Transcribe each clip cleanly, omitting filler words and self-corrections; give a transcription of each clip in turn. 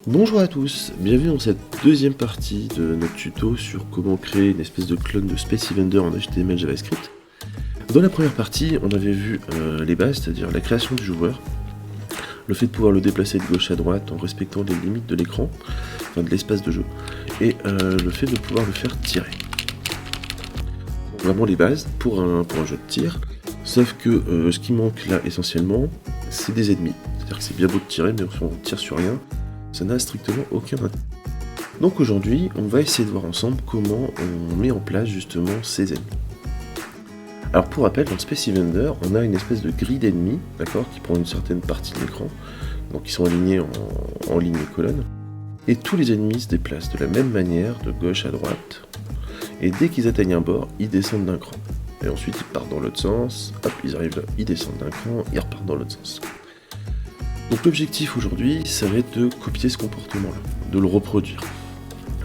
Bonjour à tous, bienvenue dans cette deuxième partie de notre tuto sur comment créer une espèce de clone de Space Evander en HTML JavaScript. Dans la première partie, on avait vu les bases, c'est-à-dire la création du joueur, le fait de pouvoir le déplacer de gauche à droite en respectant les limites de l'écran, enfin de l'espace de jeu, et le fait de pouvoir le faire tirer. Donc, vraiment les bases pour un jeu de tir, sauf que ce qui manque là essentiellement, c'est des ennemis. C'est-à-dire que c'est bien beau de tirer, mais si on tire sur rien, ça n'a strictement aucun intérêt. Donc aujourd'hui, on va essayer de voir ensemble comment on met en place justement ces ennemis. Alors pour rappel, dans Space Evander, on a une espèce de grille d'ennemis, d'accord, qui prend une certaine partie de l'écran, donc ils sont alignés en ligne et colonne, et tous les ennemis se déplacent de la même manière, de gauche à droite, et dès qu'ils atteignent un bord, ils descendent d'un cran. Et ensuite ils partent dans l'autre sens, hop, ils arrivent là, ils descendent d'un cran, ils repartent dans l'autre sens. Donc l'objectif aujourd'hui, ça va être de copier ce comportement-là, de le reproduire.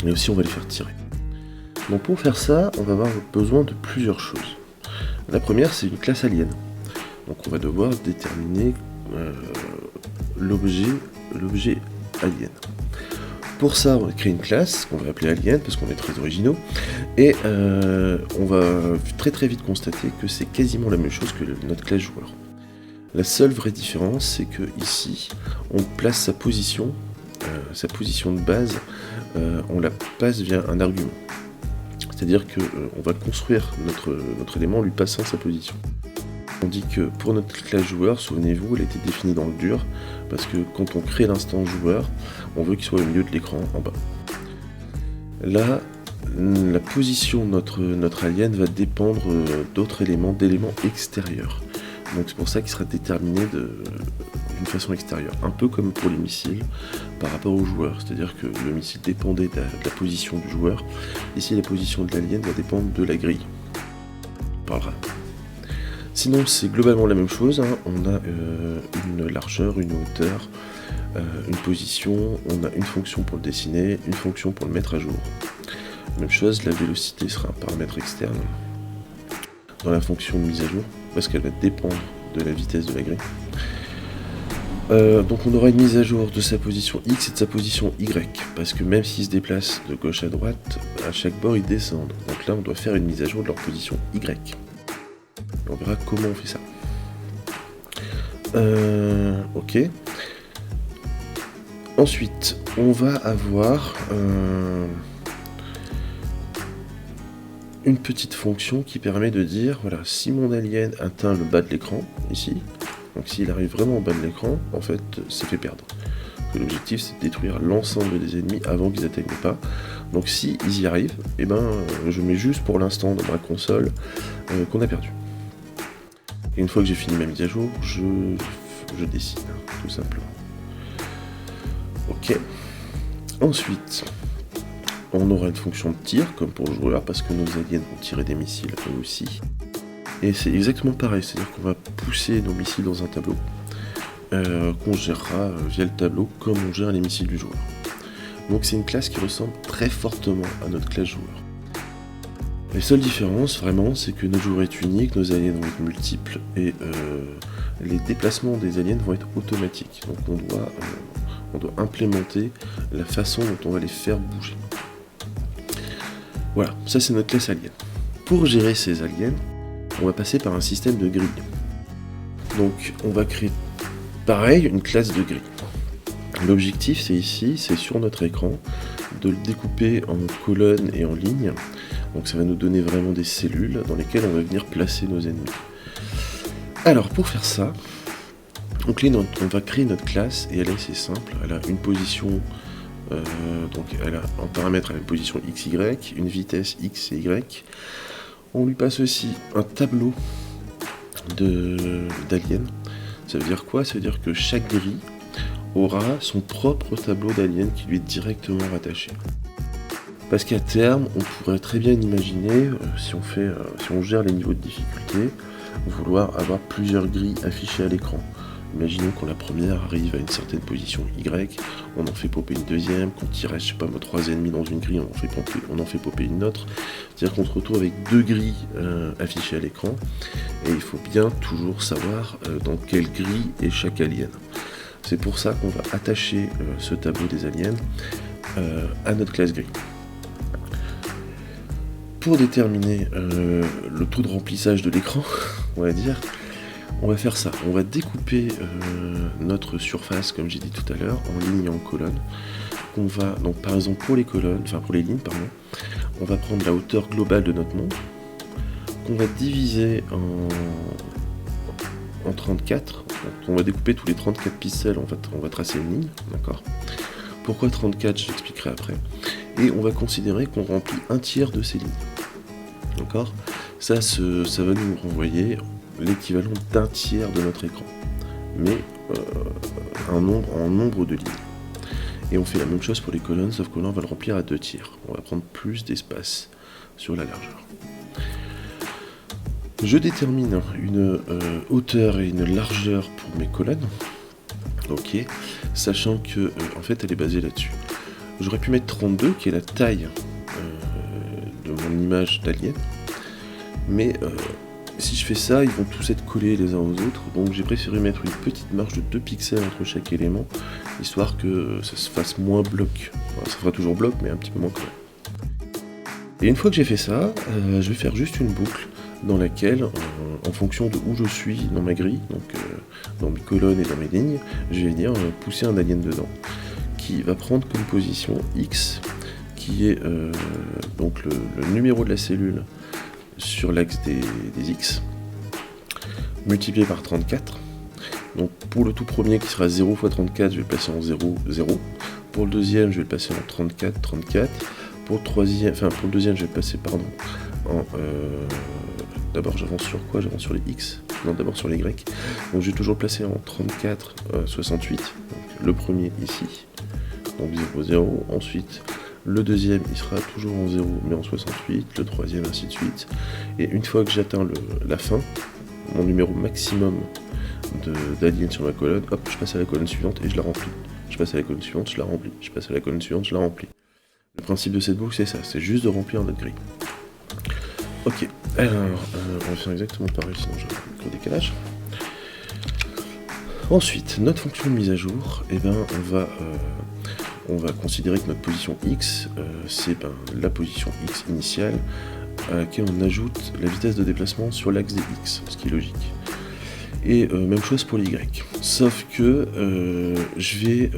Mais aussi on va les faire tirer. Donc pour faire ça, on va avoir besoin de plusieurs choses. La première, c'est une classe alien. Donc on va devoir déterminer l'objet alien. Pour ça, on va créer une classe qu'on va appeler alien parce qu'on est très originaux. Et on va très vite constater que c'est quasiment la même chose que notre classe joueur. La seule vraie différence, c'est que ici, on place sa position de base, on la passe via un argument. C'est-à-dire qu'on va construire notre élément en lui passant sa position. On dit que pour notre classe joueur, souvenez-vous, elle était définie dans le dur, parce que quand on crée l'instant joueur, on veut qu'il soit au milieu de l'écran en bas. Là, la position de notre alien va dépendre d'éléments extérieurs. Donc c'est pour ça qu'il sera déterminé d'une façon extérieure, un peu comme pour les missiles par rapport au joueur, c'est-à-dire que le missile dépendait de la position du joueur, ici la position de l'alien va dépendre de la grille. On parlera. Sinon c'est globalement la même chose, hein. On a une largeur, une hauteur, une position, on a une fonction pour le dessiner, une fonction pour le mettre à jour. Même chose, la vélocité sera un paramètre externe dans la fonction de mise à jour, parce qu'elle va dépendre de la vitesse de la grille. Donc on aura une mise à jour de sa position X et de sa position Y, parce que même s'ils se déplacent de gauche à droite, à chaque bord ils descendent. Donc là on doit faire une mise à jour de leur position Y. Et on verra comment on fait ça. Ok. Ensuite, on va avoir une petite fonction qui permet de dire, voilà, si mon alien atteint le bas de l'écran, ici, donc s'il arrive vraiment au bas de l'écran, en fait, ça fait perdre. L'objectif, c'est de détruire l'ensemble des ennemis avant qu'ils atteignent pas. Donc si ils y arrivent, eh ben, je mets juste pour l'instant dans ma console qu'on a perdu. Et une fois que j'ai fini ma mise à jour, je dessine, tout simplement. Ok. Ensuite, on aura une fonction de tir, comme pour le joueur, parce que nos aliens vont tirer des missiles eux aussi. Et c'est exactement pareil, c'est-à-dire qu'on va pousser nos missiles dans un tableau, qu'on gérera via le tableau comme on gère les missiles du joueur. Donc c'est une classe qui ressemble très fortement à notre classe joueur. Les seules différences, vraiment, c'est que notre joueur est unique, nos aliens vont être multiples, et les déplacements des aliens vont être automatiques. Donc on doit implémenter la façon dont on va les faire bouger. Voilà, ça c'est notre classe alien. Pour gérer ces aliens, on va passer par un système de grille. Donc on va créer pareil une classe de grille. L'objectif c'est ici, c'est sur notre écran, de le découper en colonnes et en lignes. Donc ça va nous donner vraiment des cellules dans lesquelles on va venir placer nos ennemis. Alors pour faire ça, on va créer notre classe et elle est assez simple. Elle a une position, donc elle a en paramètre une position x, y, une vitesse x et y. On lui passe aussi un tableau d'aliens. Ça veut dire quoi? Ça veut dire que chaque grille aura son propre tableau d'aliens qui lui est directement rattaché. Parce qu'à terme, on pourrait très bien imaginer, si on gère les niveaux de difficulté, vouloir avoir plusieurs grilles affichées à l'écran. Imaginons quand la première arrive à une certaine position Y, on en fait popper une deuxième, quand il reste, je sais pas, 3 ennemis dans une grille, on en fait popper une autre. C'est-à-dire qu'on se retrouve avec 2 grilles affichées à l'écran, et il faut bien toujours savoir dans quelle grille est chaque alien. C'est pour ça qu'on va attacher ce tableau des aliens à notre classe gris. Pour déterminer le taux de remplissage de l'écran, on va dire, on va faire ça. On va découper notre surface, comme j'ai dit tout à l'heure, en lignes et en colonnes. On va, donc par exemple pour les colonnes, enfin pour les lignes, pardon, on va prendre la hauteur globale de notre monde, qu'on va diviser en 34. Donc, on va découper tous les 34 pixels, on va tracer une ligne, d'accord. Pourquoi 34, je l'expliquerai après. Et on va considérer qu'on remplit un tiers de ces lignes. D'accord ? Ça va nous renvoyer l'équivalent d'un tiers de notre écran, mais en nombre de lignes. Et on fait la même chose pour les colonnes, sauf que là on va le remplir à 2 tiers. On va prendre plus d'espace sur la largeur. Je détermine une hauteur et une largeur pour mes colonnes, ok, sachant que en fait elle est basée là-dessus. J'aurais pu mettre 32, qui est la taille de mon image d'alien, mais si je fais ça, ils vont tous être collés les uns aux autres, donc j'ai préféré mettre une petite marge de 2 pixels entre chaque élément, histoire que ça se fasse moins bloc. Enfin, ça fera toujours bloc, mais un petit peu moins quand même. Et une fois que j'ai fait ça, je vais faire juste une boucle dans laquelle, en fonction de où je suis dans ma grille, donc dans mes colonnes et dans mes lignes, je vais venir pousser un alien dedans, qui va prendre comme position X, qui est donc le numéro de la cellule sur l'axe des X, multiplié par 34. Donc pour le tout premier qui sera 0 fois 34, je vais le passer en 0, 0. Pour le deuxième, je vais le passer en 34, 34. Pour le deuxième, je vais le passer, en... d'abord, j'avance sur quoi? J'avance sur les X. Non, d'abord sur les Y. Donc je vais toujours le placer en 34, 68. Donc, le premier ici. Donc 0, 0. Ensuite, le deuxième, il sera toujours en 0, mais en 68. Le troisième, ainsi de suite. Et une fois que j'atteins la fin, mon numéro maximum d'aliens sur ma colonne, hop, je passe à la colonne suivante et je la remplis. Je passe à la colonne suivante, je la remplis. Je passe à la colonne suivante, je la remplis. Le principe de cette boucle, c'est ça, c'est juste de remplir notre grille. Ok, alors, on va faire exactement pareil, sinon j'ai un gros décalage. Ensuite, notre fonction de mise à jour, eh ben, on va considérer que notre position X, c'est la position X initiale, à laquelle on ajoute la vitesse de déplacement sur l'axe des X, ce qui est logique. Et même chose pour les Y. Sauf que je vais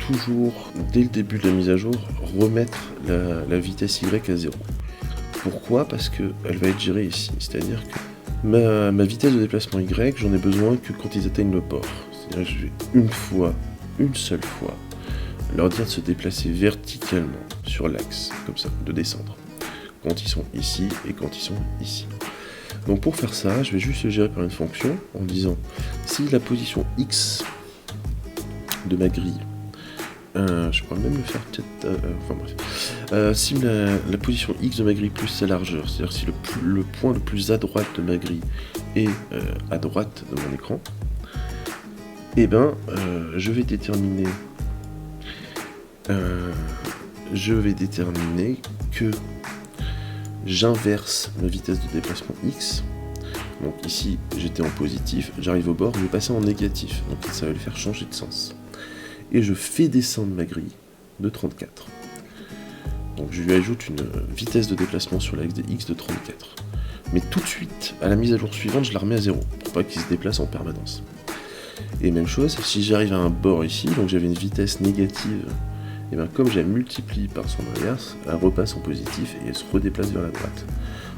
toujours, dès le début de la mise à jour, remettre la vitesse Y à 0. Pourquoi ? Parce qu'elle va être gérée ici. C'est-à-dire que ma vitesse de déplacement Y, j'en ai besoin que quand ils atteignent le port. C'est-à-dire que je vais une seule fois, leur dire de se déplacer verticalement sur l'axe, comme ça, de descendre. Quand ils sont ici et quand ils sont ici. Donc pour faire ça, je vais juste le gérer par une fonction en disant si la position X de ma grille, je pourrais même le faire peut-être, enfin bref, si la position X de ma grille plus sa largeur, c'est-à-dire si le point le plus à droite de ma grille est à droite de mon écran, et ben je vais déterminer que j'inverse ma vitesse de déplacement X. Donc ici j'étais en positif, j'arrive au bord, je vais passer en négatif, donc ça va le faire changer de sens. Et je fais descendre ma grille de 34. Donc je lui ajoute une vitesse de déplacement sur l'axe des X de 34. Mais tout de suite, à la mise à jour suivante, je la remets à 0, pour pas qu'il se déplace en permanence. Et même chose, si j'arrive à un bord ici, donc j'avais une vitesse négative, et bien comme je la multiplie par son inverse, elle repasse en positif et elle se redéplace vers la droite.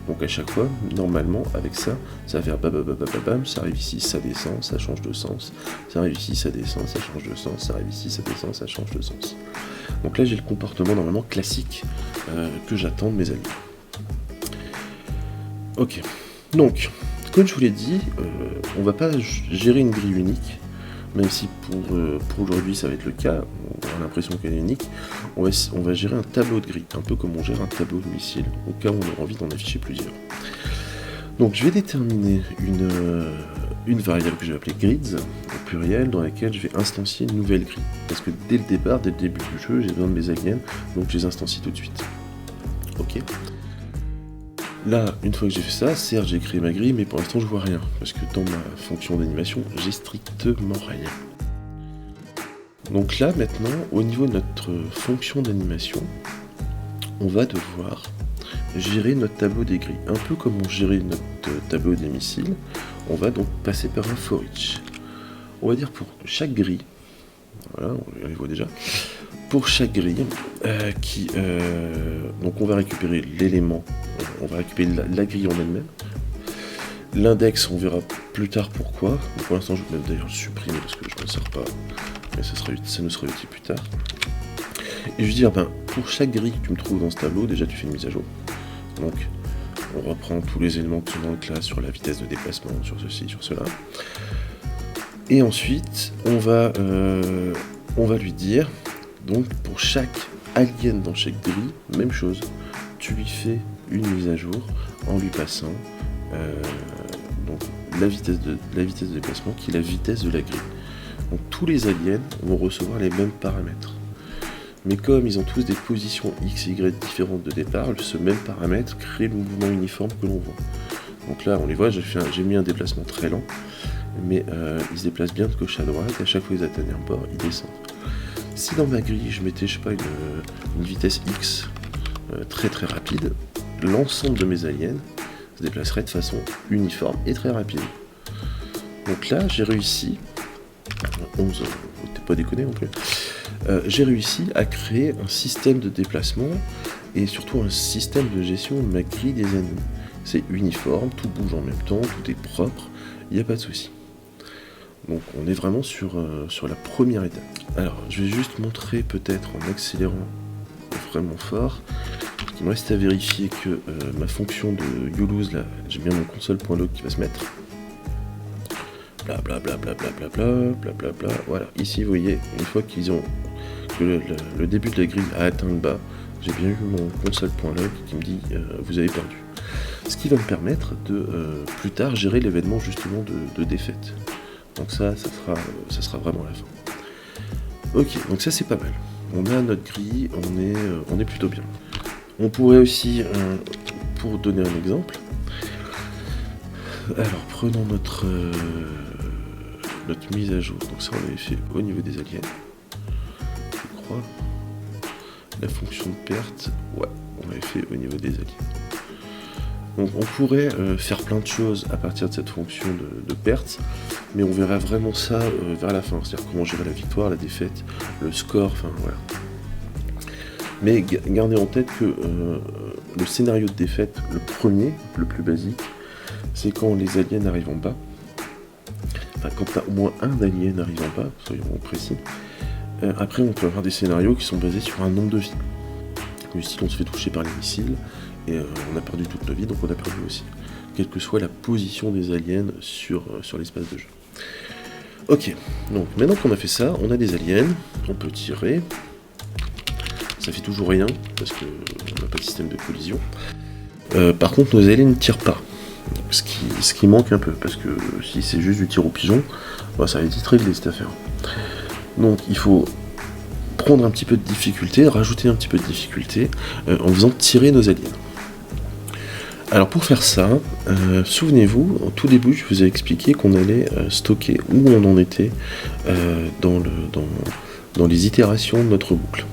Donc à chaque fois, normalement, avec ça, ça va faire bam, ça arrive ici, ça descend, ça change de sens, ça arrive ici, ça descend, ça change de sens, ça arrive ici, ça descend, ça change de sens. Donc là, j'ai le comportement normalement classique que j'attends de mes alliés. Ok, donc, comme je vous l'ai dit, on va pas gérer une grille unique, même si pour aujourd'hui ça va être le cas, on a l'impression qu'elle est unique, on va gérer un tableau de grille, un peu comme on gère un tableau de missile, au cas où on aura envie d'en afficher plusieurs. Donc je vais déterminer une variable que je vais appeler grids, au pluriel, dans laquelle je vais instancier une nouvelle grille. Parce que dès le début du jeu, j'ai besoin de mes aliens, donc je les instancie tout de suite. Ok. Là, une fois que j'ai fait ça, certes j'ai créé ma grille, mais pour l'instant je vois rien, parce que dans ma fonction d'animation, j'ai strictement rien. Donc là maintenant, au niveau de notre fonction d'animation, on va devoir gérer notre tableau des grilles. Un peu comme on gérait notre tableau des missiles, on va donc passer par un for each. On va dire pour chaque grille, voilà, on les voit déjà, pour chaque grille, donc on va récupérer l'élément, on va récupérer la grille en elle-même. L'index, on verra plus tard pourquoi. Pour l'instant, je vais même d'ailleurs le supprimer parce que je ne m'en sers pas, mais ça nous sera utile plus tard. Et je veux dire, pour chaque grille que tu me trouves dans ce tableau, déjà tu fais une mise à jour. Donc, on reprend tous les éléments qui sont dans le classe sur la vitesse de déplacement, sur ceci, sur cela. Et ensuite, on va lui dire, donc pour chaque alien dans chaque grille, même chose. Tu lui fais une mise à jour en lui passant donc la vitesse de déplacement qui est la vitesse de la grille. Donc tous les aliens vont recevoir les mêmes paramètres. Mais comme ils ont tous des positions X et Y différentes de départ, ce même paramètre crée le mouvement uniforme que l'on voit. Donc là, on les voit, j'ai mis un déplacement très lent, mais ils se déplacent bien de gauche à droite, et à chaque fois qu'ils atteignent un bord, ils descendent. Si dans ma grille, je mettais, je sais pas, une vitesse X très très rapide, l'ensemble de mes aliens se déplacerait de façon uniforme et très rapide. Donc là, j'ai réussi, 11, t'es pas déconné non plus, j'ai réussi à créer un système de déplacement et surtout un système de gestion de ma grille des ennemis. C'est uniforme, tout bouge en même temps, tout est propre, il n'y a pas de souci. Donc on est vraiment sur la première étape. Alors je vais juste montrer peut-être en accélérant vraiment fort. Il me reste à vérifier que ma fonction de uLose là, j'ai bien mon console.log qui va se mettre. Blablabla, blablabla, voilà. Ici vous voyez, une fois qu'ils ont que le début de la grille a atteint le bas, j'ai bien eu mon console.log qui me dit vous avez perdu. Ce qui va me permettre de plus tard gérer l'événement justement de défaite. Donc ça sera vraiment la fin. Ok, donc ça c'est pas mal. On a notre grille, on est plutôt bien. On pourrait aussi, pour donner un exemple, alors prenons notre mise à jour. Donc ça on l'avait fait au niveau des aliens, je crois. La fonction de perte, ouais, on l'avait fait au niveau des aliens. Donc on pourrait faire plein de choses à partir de cette fonction de perte, mais on verra vraiment ça vers la fin, c'est-à-dire comment gérer la victoire, la défaite, le score, enfin voilà. Mais gardez en tête que le scénario de défaite, le premier, le plus basique, c'est quand les aliens arrivent en bas. Enfin, quand au moins un alien arrive en bas, soyons précis. Après, on peut avoir des scénarios qui sont basés sur un nombre de vies. Mais si on se fait toucher par les missiles, et on a perdu toute nos vies, donc on a perdu aussi. Quelle que soit la position des aliens sur l'espace de jeu. Ok, donc maintenant qu'on a fait ça, on a des aliens, on peut tirer. Ça fait toujours rien, parce qu'on n'a pas de système de collision. Par contre, nos aliens ne tirent pas. Donc, ce qui manque un peu, parce que si c'est juste du tir au pigeon, bah, ça va être très cette affaire. Donc il faut prendre un petit peu de difficulté, rajouter un petit peu de difficulté, en faisant tirer nos aliens. Alors pour faire ça, souvenez-vous, au tout début, je vous ai expliqué qu'on allait stocker où on en était dans les itérations de notre boucle.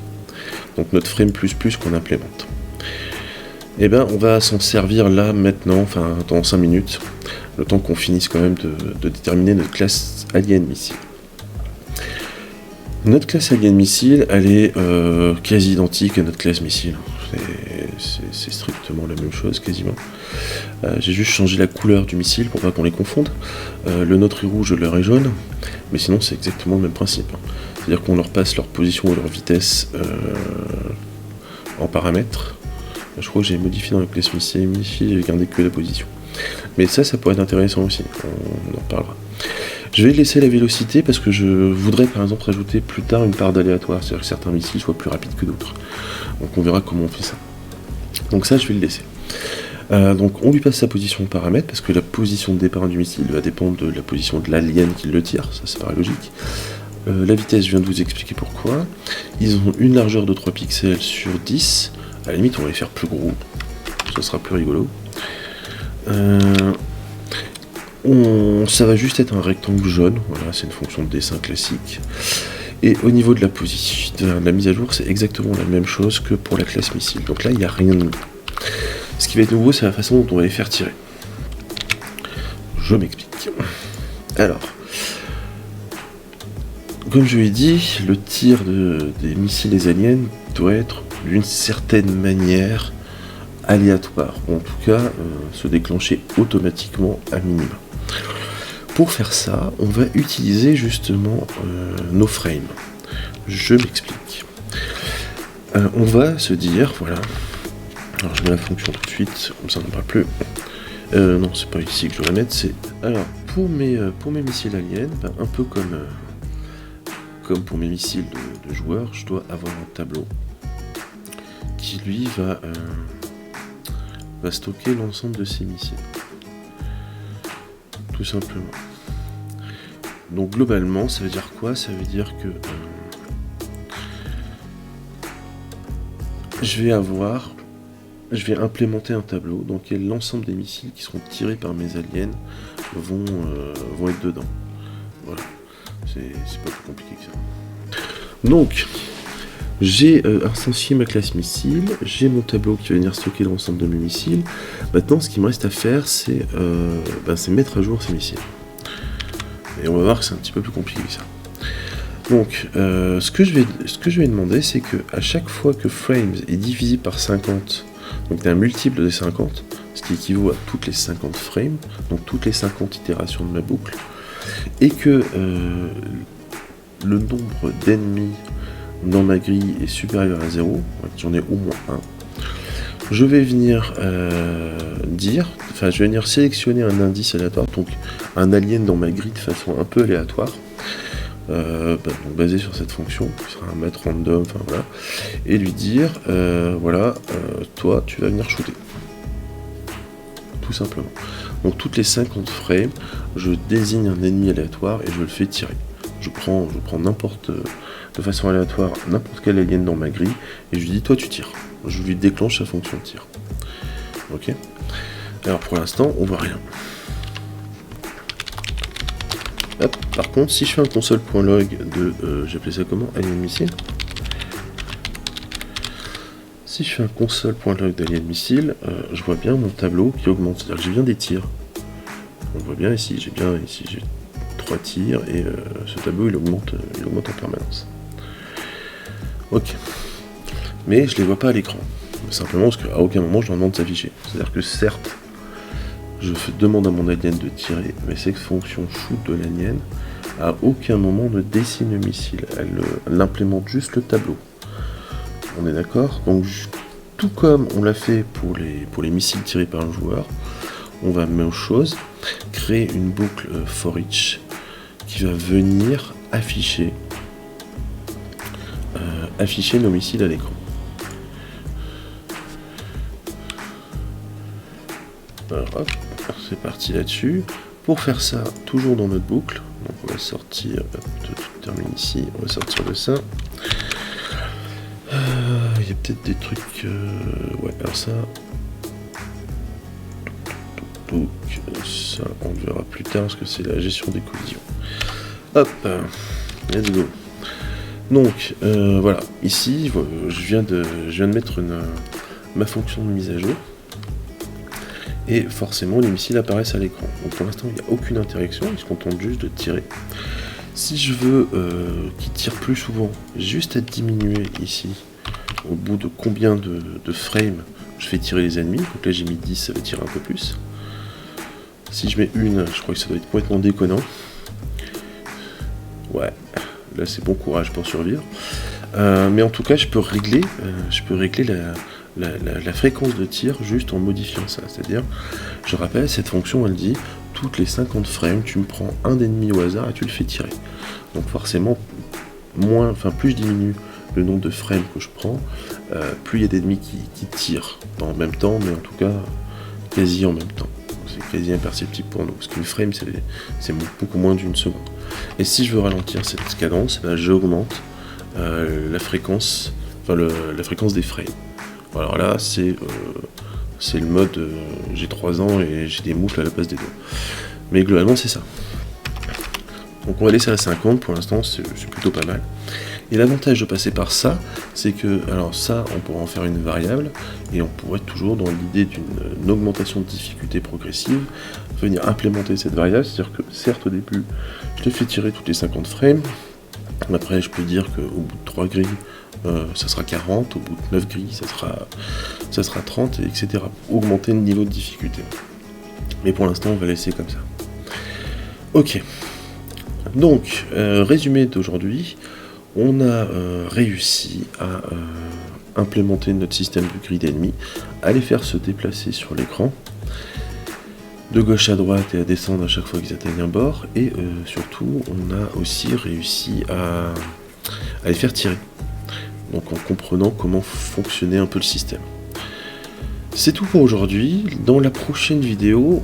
Donc notre frame++ qu'on implémente. Et bien on va s'en servir là maintenant, enfin dans 5 minutes, le temps qu'on finisse quand même de déterminer notre classe alien missile. Notre classe alien missile, elle est quasi identique à notre classe missile. C'est strictement la même chose quasiment. J'ai juste changé la couleur du missile pour pas qu'on les confonde. Le nôtre est rouge, leur est jaune, mais sinon c'est exactement le même principe. C'est-à-dire qu'on leur passe leur position ou leur vitesse en paramètres. Je crois que j'ai modifié dans la classe missile, j'ai gardé que la position. Mais ça pourrait être intéressant aussi, on en reparlera. Je vais laisser la vélocité parce que je voudrais par exemple rajouter plus tard une part d'aléatoire, c'est-à-dire que certains missiles soient plus rapides que d'autres. Donc on verra comment on fait ça. Donc ça je vais le laisser. Donc on lui passe sa position en paramètre parce que la position de départ du missile va dépendre de la position de l'alien qui le tire, ça c'est paraît logique. La vitesse, je viens de vous expliquer pourquoi. Ils ont une largeur de 3 pixels sur 10. À la limite on va les faire plus gros, ça sera plus rigolo. Ça va juste être un rectangle jaune, voilà, c'est une fonction de dessin classique. Et au niveau de la position, de la mise à jour, c'est exactement la même chose que pour la classe missile. Donc là, il n'y a rien de nouveau. Ce qui va être nouveau, c'est la façon dont on va les faire tirer. Je m'explique. Alors, comme je l'ai dit, le tir des missiles des aliens doit être d'une certaine manière aléatoire, ou en tout cas se déclencher automatiquement à minima. Pour faire ça, on va utiliser justement nos frames. Je m'explique. On va se dire, voilà, alors je mets la fonction tout de suite, comme ça on n'en parle plus. Non, c'est pas ici que je dois la mettre, c'est... Alors, pour mes missiles aliens, un peu comme pour mes missiles de joueurs, je dois avoir un tableau qui lui va stocker l'ensemble de ces missiles. Tout simplement. Donc globalement, ça veut dire quoi? Ça veut dire que je vais implémenter un tableau dans lequel l'ensemble des missiles qui seront tirés par mes aliens vont être dedans. Voilà. C'est pas plus compliqué que ça. Donc, j'ai instantié ma classe missile, j'ai mon tableau qui va venir stocker l'ensemble de mes missiles. Maintenant, ce qui me reste à faire, c'est mettre à jour ces missiles. Et on va voir que c'est un petit peu plus compliqué que ça. Donc, ce que je vais demander, c'est que à chaque fois que frames est divisé par 50, donc un multiple de 50, ce qui équivaut à toutes les 50 frames, donc toutes les 50 itérations de ma boucle, et que le nombre d'ennemis dans ma grille est supérieur à 0, j'en ai au moins un, je vais venir sélectionner un indice aléatoire, donc un alien dans ma grille de façon un peu aléatoire, donc basé sur cette fonction, qui sera un math random, enfin voilà, et lui dire, toi tu vas venir shooter. Tout simplement. Donc toutes les 50 frames, je désigne un ennemi aléatoire et je le fais tirer. Je prends de façon aléatoire n'importe quel alien dans ma grille et je lui dis toi tu tires. Je lui déclenche sa fonction de tir. Ok. Alors pour l'instant on voit rien. Hop. Par contre si je fais un console.log de j'ai appelé ça comment? Alien missile. Si je fais un console.log d'alien missile, je vois bien mon tableau qui augmente, c'est-à-dire que j'ai bien des tirs. On voit bien ici, j'ai 3 tirs et ce tableau il augmente en permanence. Ok. Mais je les vois pas à l'écran. Simplement parce qu'à aucun moment je leur demande de s'afficher. C'est-à-dire que certes, je demande à mon alien de tirer, mais cette fonction shoot de l'alien, à aucun moment ne dessine le missile. Elle implémente juste le tableau. On est d'accord? Donc tout comme on l'a fait pour les missiles tirés par un joueur, on va même chose, créer une boucle for each qui va venir afficher nos missiles à l'écran. Alors hop, c'est parti là-dessus. Pour faire ça, toujours dans notre boucle, donc on va sortir, tout termine ici, on va sortir de ça. Il y a peut-être des trucs... ouais, alors ça... Donc, ça, on le verra plus tard, parce que c'est la gestion des collisions. Hop, let's go. Donc, voilà, ici, je viens de mettre ma fonction de mise à jour. Et forcément, les missiles apparaissent à l'écran. Donc pour l'instant, il n'y a aucune interaction, ils se contentent juste de tirer. Si je veux qu'ils tirent plus souvent, j'ai juste à diminuer ici, au bout de combien de frames je fais tirer les ennemis. Donc là j'ai mis 10, ça va tirer un peu plus. Si je mets une, je crois que ça doit être complètement déconnant. Ouais, là c'est bon courage pour survivre. Mais en tout cas, je peux régler la fréquence de tir juste en modifiant ça. C'est-à-dire, je rappelle, cette fonction elle dit toutes les 50 frames, tu me prends un ennemi au hasard et tu le fais tirer. Donc forcément, plus je diminue le nombre de frames que je prends, plus il y a d'ennemis qui tirent, pas en même temps, mais en tout cas quasi en même temps. C'est quasi imperceptible pour nous, parce qu'une frame c'est beaucoup moins d'une seconde. Et si je veux ralentir cette cadence, j'augmente la fréquence des frames. Alors là c'est le mode j'ai 3 ans et j'ai des moufles à la place des doigts. Mais globalement c'est ça. Donc on va laisser à 50 pour l'instant, c'est plutôt pas mal. Et l'avantage de passer par ça, c'est que, alors ça, on pourra en faire une variable, et on pourrait toujours, dans l'idée d'une augmentation de difficulté progressive, venir implémenter cette variable, c'est-à-dire que certes au début, je l'ai fait tirer toutes les 50 frames, après je peux dire qu'au bout de 3 grilles, ça sera 40, au bout de 9 grilles, ça sera 30, etc. Augmenter le niveau de difficulté. Mais pour l'instant, on va laisser comme ça. Ok. Donc, résumé d'aujourd'hui, on a réussi à implémenter notre système de grid ennemis, à les faire se déplacer sur l'écran, de gauche à droite et à descendre à chaque fois qu'ils atteignent un bord, et surtout, on a aussi réussi à les faire tirer. Donc en comprenant comment fonctionnait un peu le système. C'est tout pour aujourd'hui. Dans la prochaine vidéo,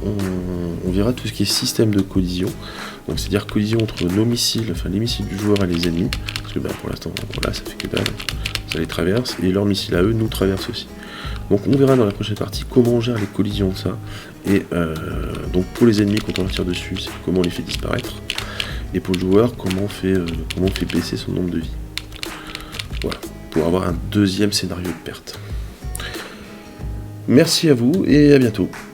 on verra tout ce qui est système de collision. Donc c'est-à-dire collision entre nos missiles, enfin les missiles du joueur et les ennemis. Parce que pour l'instant, voilà, ça fait que dalle. Ça les traverse, et leurs missiles à eux nous traversent aussi. Donc on verra dans la prochaine partie comment on gère les collisions de ça. Et donc pour les ennemis, quand on leur tire dessus, c'est comment on les fait disparaître. Et pour le joueur, comment on fait baisser son nombre de vies. Voilà, pour avoir un deuxième scénario de perte. Merci à vous et à bientôt.